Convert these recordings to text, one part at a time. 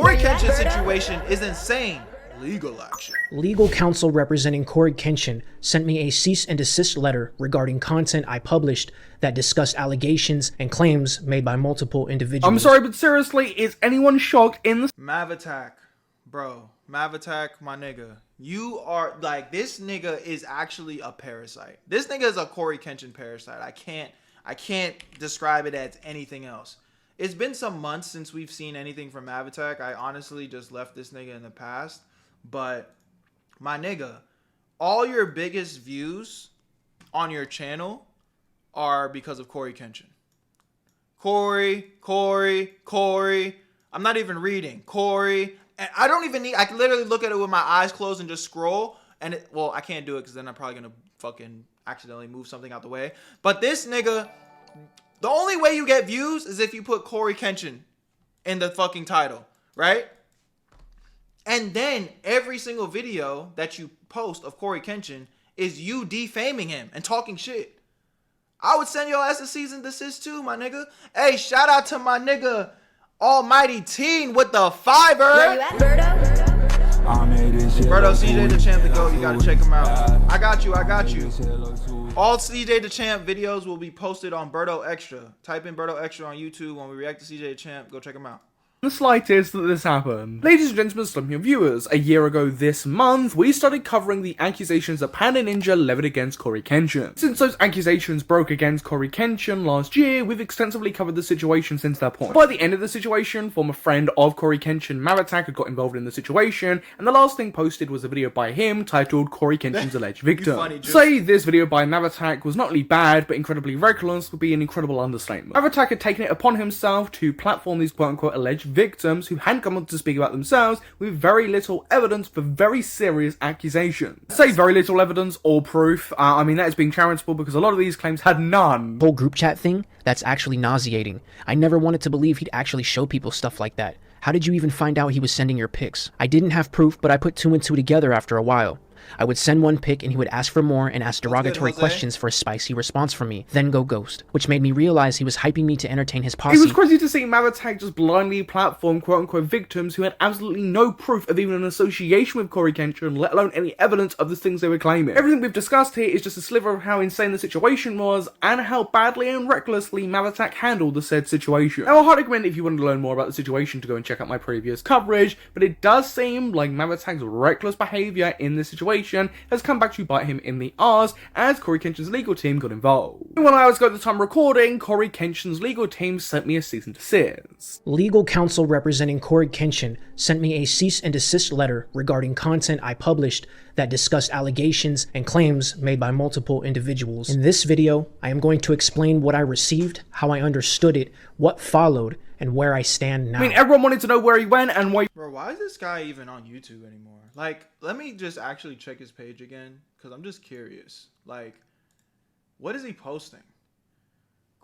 CoryxKenshin situation is insane. Legal action. Legal counsel representing CoryxKenshin sent me a cease and desist letter regarding content I published that discussed allegations and claims made by multiple individuals. I'm sorry, but seriously, is anyone shocked in the MavAttack, bro. MavAttack, my nigga. You are like, this nigga is actually a parasite. This nigga is a CoryxKenshin parasite. I can't describe it as anything else. It's been some months since we've seen anything from MavAttack. I honestly just left this nigga in the past. But my nigga, all your biggest views on your channel are because of CoryxKenshin. Corey. I'm not even reading. Corey. And I don't even need, I can literally look at it with my eyes closed and just scroll. And well, I can't do it because then I'm probably going to fucking accidentally move something out the way. But this nigga, the only way you get views is if you put CoryxKenshin in the fucking title, right? And then every single video that you post of CoryxKenshin is you defaming him and talking shit. I would send your ass a cease and desist too, my nigga. Hey, shout out to my nigga Almighty Teen with the fiver. Where you at, Berto? Berto, CJ the Champ the GOAT. You gotta check him out. I got you. All CJ the Champ videos will be posted on Berto Extra. Type in Berto Extra on YouTube. When we react to CJ the Champ, go check him out. The slightest that this happened. Ladies and gentlemen, slumping viewers, a year ago this month, we started covering the accusations that Panda Ninja levied against CoryxKenshin. Since those accusations broke against CoryxKenshin last year, we've extensively covered the situation since that point. By the end of the situation, former friend of CoryxKenshin, MavAttack, had got involved in the situation, and the last thing posted was a video by him titled CoryxKenshin's Alleged Victim. To say this video by MavAttack was not only bad, but incredibly reckless would be an incredible understatement. MavAttack had taken it upon himself to platform these quote-unquote alleged victims who hadn't come on to speak about themselves with very little evidence for very serious accusations. I say very little evidence or proof, I mean that is being charitable because a lot of these claims had none. Whole group chat thing? That's actually nauseating. I never wanted to believe he'd actually show people stuff like that. How did you even find out he was sending your pics? I didn't have proof, but I put 2 and 2 together after a while. I would send one pic and he would ask for more and ask derogatory questions for a spicy response from me, then go ghost, which made me realize he was hyping me to entertain his posse. It was crazy to see MavAttack just blindly platform quote-unquote victims who had absolutely no proof of even an association with CoryxKenshin, let alone any evidence of the things they were claiming. Everything we've discussed here is just a sliver of how insane the situation was and how badly and recklessly MavAttack handled the said situation. Now, I highly recommend if you want to learn more about the situation to go and check out my previous coverage, but it does seem like MavAttack's reckless behavior in this situation has come back to bite him in the arse as CoryxKenshin's legal team got involved. 1 hour ago at the time recording, CoryxKenshin's legal team sent me a cease and desist. Legal counsel representing CoryxKenshin sent me a cease and desist letter regarding content I published that discussed allegations and claims made by multiple individuals. In this video, I am going to explain what I received, how I understood it, what followed, and where I stand now. I mean, everyone wanted to know where he went and why. Bro, why is this guy even on YouTube anymore? Like, let me just actually check his page again, because I'm just curious. Like, what is he posting?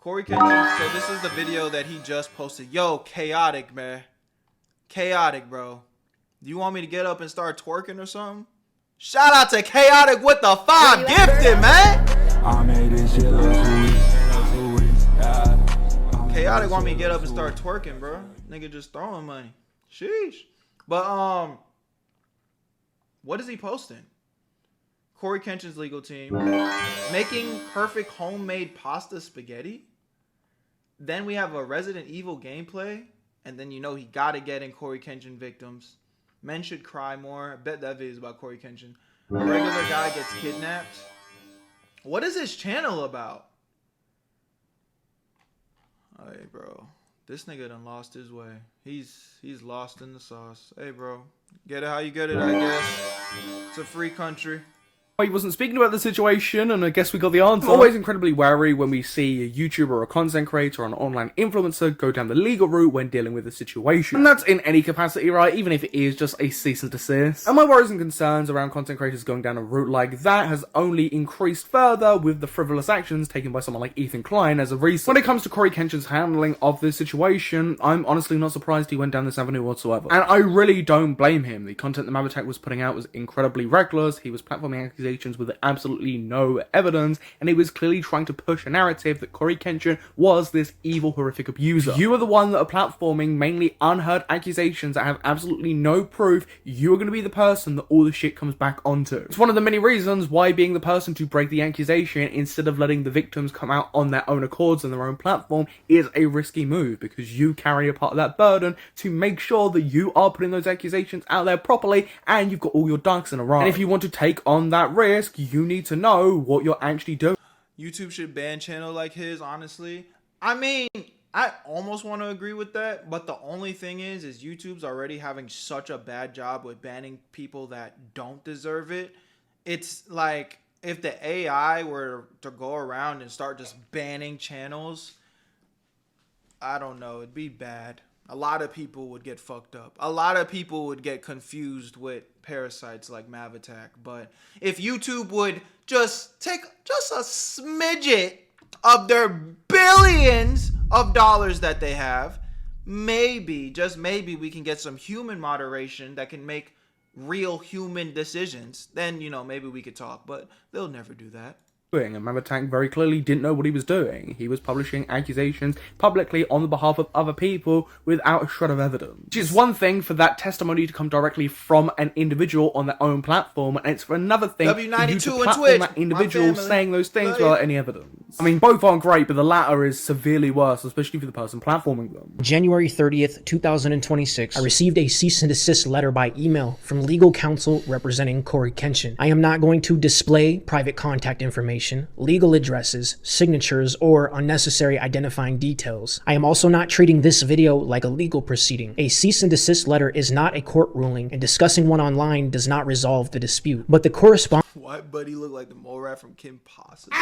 CoryxKenshin, so this is the video that he just posted. Yo, chaotic, man. Chaotic, bro. Do you want me to get up and start twerking or something? Shout out to Chaotic with the 5 gifted, man. Chaotic want me to get up and start twerking, bro. Nigga just throwing money. Sheesh. But, what is he posting? CoryxKenshin's legal team making perfect homemade pasta spaghetti. Then we have a Resident Evil gameplay. And then you know he gotta get in CoryxKenshin victims. Men should cry more. I bet that video is about CoryxKenshin. A regular guy gets kidnapped. What is his channel about? Hey, bro. This nigga done lost his way. He's lost in the sauce. Hey, bro. Get it how you get it, I guess. It's a free country. He wasn't speaking about the situation, and I guess we got the answer. Always incredibly wary when we see a YouTuber or a content creator or an online influencer go down the legal route when dealing with a situation. And that's in any capacity, right? Even if it is just a cease and desist. And my worries and concerns around content creators going down a route like that has only increased further with the frivolous actions taken by someone like Ethan Klein as of recent. When it comes to CoryxKenshin's handling of this situation, I'm honestly not surprised he went down this avenue whatsoever. And I really don't blame him. The content that MavAttack was putting out was incredibly reckless. He was platforming accusations accusations with absolutely no evidence, and he was clearly trying to push a narrative that CoryxKenshin was this evil, horrific abuser. You are the one that are platforming mainly unheard accusations that have absolutely no proof. You are going to be the person that all the shit comes back onto. It's one of the many reasons why being the person to break the accusation instead of letting the victims come out on their own accords on their own platform is a risky move, because you carry a part of that burden to make sure that you are putting those accusations out there properly and you've got all your ducks in a row. And if you want to take on that risk, you need to know what you're actually doing. YouTube should ban channel like his, honestly. I mean, I almost want to agree with that, but the only thing is YouTube's already having such a bad job with banning people that don't deserve it. It's like, if the AI were to go around and start just banning channels, I don't know, it'd be bad. A lot of people would get fucked up. A lot of people would get confused with parasites like MavAttack. But if YouTube would just take just a smidget of their billions of dollars that they have, maybe, just maybe, we can get some human moderation that can make real human decisions. Then, you know, maybe we could talk, but they'll never do that. And MavAttack very clearly didn't know what he was doing. He was publishing accusations publicly on the behalf of other people without a shred of evidence. Which is one thing for that testimony to come directly from an individual on their own platform, and it's for another thing for you to platform that individual saying those things without any evidence. I mean, both aren't great, but the latter is severely worse, especially for the person platforming them. January 30th, 2026, I received a cease and desist letter by email from legal counsel representing CoryxKenshin. I am not going to display private contact information, legal addresses, signatures, or unnecessary identifying details. I am also not treating this video like a legal proceeding. A cease and desist letter is not a court ruling, and discussing one online does not resolve the dispute. But the correspondence... Why buddy look like the mole rat from Kim Possible?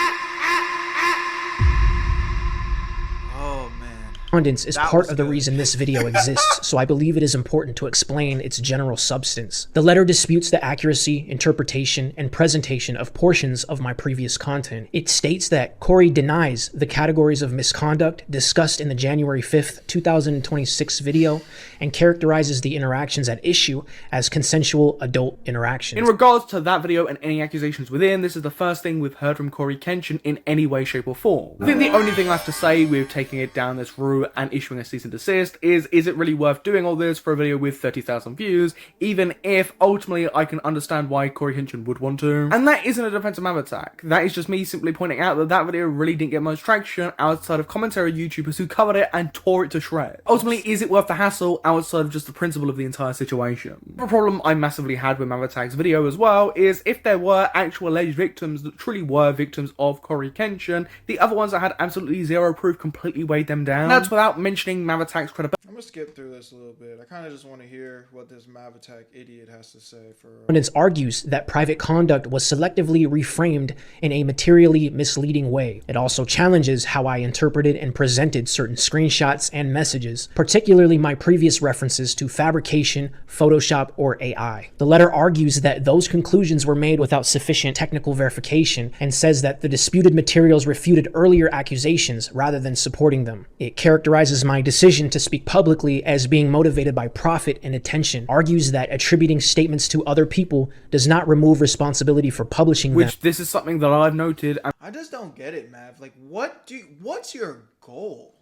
Oh man. Is part of the reason this video exists, so I believe it is important to explain its general substance. The letter disputes the accuracy, interpretation, and presentation of portions of my previous content. It states that Cory denies the categories of misconduct discussed in the January 5th, 2026 video, and characterizes the interactions at issue as consensual adult interactions. In regards to that video and any accusations within, this is the first thing we've heard from CoryxKenshin in any way, shape, or form. I think the only thing left to say with taking it down this route and issuing a cease and desist is it really worth doing all this for a video with 30,000 views, even if ultimately I can understand why CoryxKenshin would want to. And that isn't a defense of MavAttack. That is just me simply pointing out that that video really didn't get much traction outside of commentary YouTubers who covered it and tore it to shreds. Ultimately, is it worth the hassle outside of just the principle of the entire situation? The problem I massively had with MavAttack's video as well is if there were actual alleged victims that truly were victims of CoryxKenshin, the other ones that had absolutely zero proof completely weighed them down. And that's without mentioning MavAttack's credibility. I'm gonna skip through this a little bit. I kind of just want to hear what this MavAttack idiot has to say. Evidence argues that private conduct was selectively reframed in a materially misleading way. It also challenges how I interpreted and presented certain screenshots and messages, particularly my previous references to fabrication, Photoshop, or AI. The letter argues that those conclusions were made without sufficient technical verification and says that the disputed materials refuted earlier accusations rather than supporting them. It characterizes my decision to speak publicly as being motivated by profit and attention, argues that attributing statements to other people does not remove responsibility for publishing them. Which this is something that I've noted. I just don't get it, Mav. Like, what's your goal?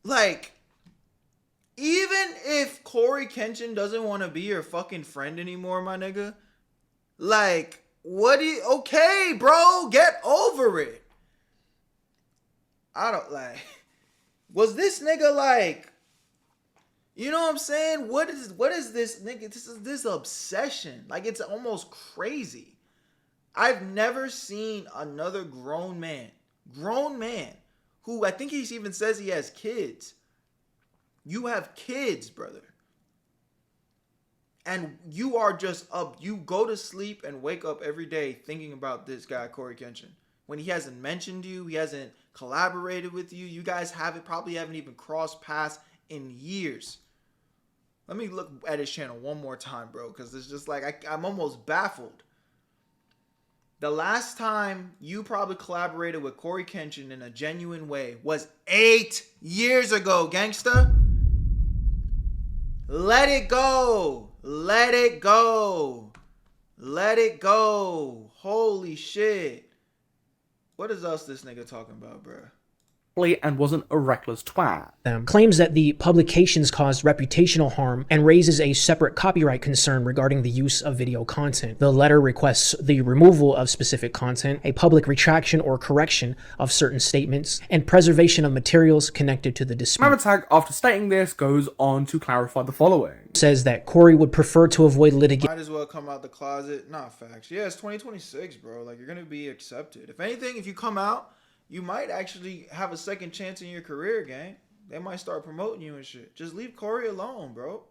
Like, even if CoryxKenshin doesn't want to be your fucking friend anymore, my nigga, like, okay, bro, get over it. I don't, like, was this nigga like, you know what I'm saying? What is this nigga? This obsession. Like, it's almost crazy. I've never seen another grown man, who I think he even says he has kids. You have kids, brother. And you are just up. You go to sleep and wake up every day thinking about this guy, CoryxKenshin. When he hasn't mentioned you, he hasn't collaborated with you. You guys probably haven't even crossed paths in years. Let me look at his channel one more time, bro, because it's just like, I'm almost baffled. The last time you probably collaborated with CoryxKenshin in a genuine way was 8 years ago, gangsta. Let it go. Let it go. Let it go. Holy shit. What is else this nigga talking about, bruh? And wasn't a reckless twat. Claims that the publications caused reputational harm and raises a separate copyright concern regarding the use of video content. The letter requests the removal of specific content, a public retraction or correction of certain statements, and preservation of materials connected to the dispute. MavAttack, after stating this, goes on to clarify the following. Says that Cory would prefer to avoid litigation. Might as well come out the closet. Nah, facts. Yeah, it's 2026, bro. Like, you're gonna be accepted. If anything, if you come out, you might actually have a second chance in your career, gang. They might start promoting you and shit. Just leave Cory alone, bro.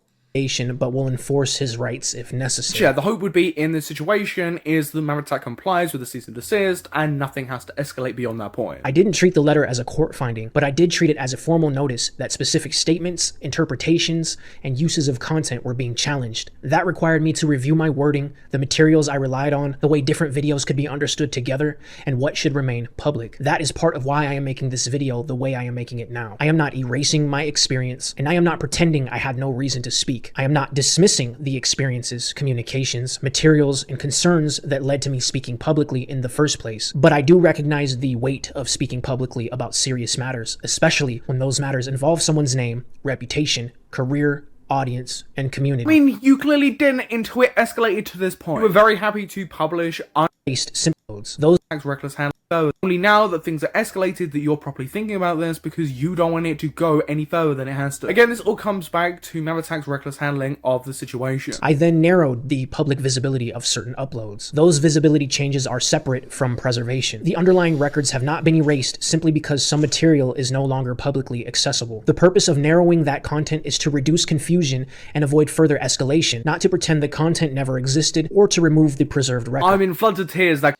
But will enforce his rights if necessary. Yeah, the hope would be in this situation is that MavAttack complies with the cease and desist and nothing has to escalate beyond that point. I didn't treat the letter as a court finding, but I did treat it as a formal notice that specific statements, interpretations, and uses of content were being challenged. That required me to review my wording, the materials I relied on, the way different videos could be understood together, and what should remain public. That is part of why I am making this video the way I am making it now. I am not erasing my experience, and I am not pretending I had no reason to speak. I am not dismissing the experiences, communications, materials, and concerns that led to me speaking publicly in the first place, but I do recognize the weight of speaking publicly about serious matters, especially when those matters involve someone's name, reputation, career, audience, and community. I mean, you clearly didn't until it escalated to this point. You were very happy to publish Simploads. Those reckless handling. Only now that things are escalated that you're properly thinking about this because you don't want it to go any further than it has to. Again, this all comes back to MavAttack's reckless handling of the situation. I then narrowed the public visibility of certain uploads. Those visibility changes are separate from preservation. The underlying records have not been erased simply because some material is no longer publicly accessible. The purpose of narrowing that content is to reduce confusion and avoid further escalation, not to pretend the content never existed or to remove the preserved record. I'm in floods of tears that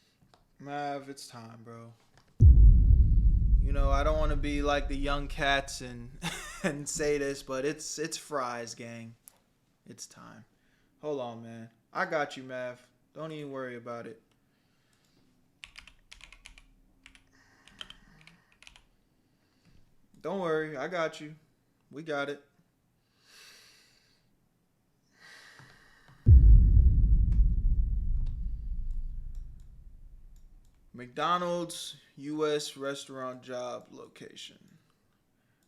Mav, it's time, bro. You know, I don't want to be like the young cats and and say this, but it's fries, gang. It's time. Hold on, man. I got you, Mav. Don't even worry about it. Don't worry, I got you. We got it. McDonald's U.S. restaurant job location.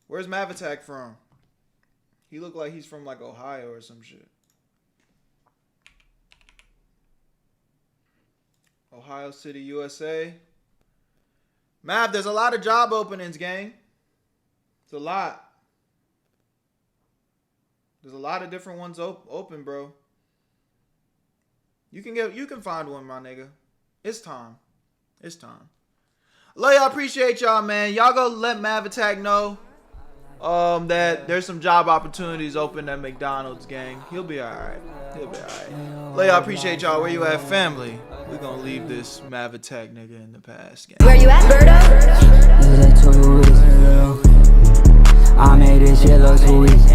Where's MavAttack from? He looked like he's from like Ohio or some shit. Ohio City, USA. Mav, there's a lot of job openings, gang. It's a lot. There's a lot of different ones open, bro. You can find one, my nigga. It's time. It's time. Love y'all, appreciate y'all, man. Y'all go let MavAttack know that there's some job opportunities open at McDonald's, gang. He'll be alright. He'll be alright. Love y'all, appreciate y'all. Where you at, family? We're gonna leave this MavAttack nigga in the past, gang. Where you at, Berto? I made this shit look too easy.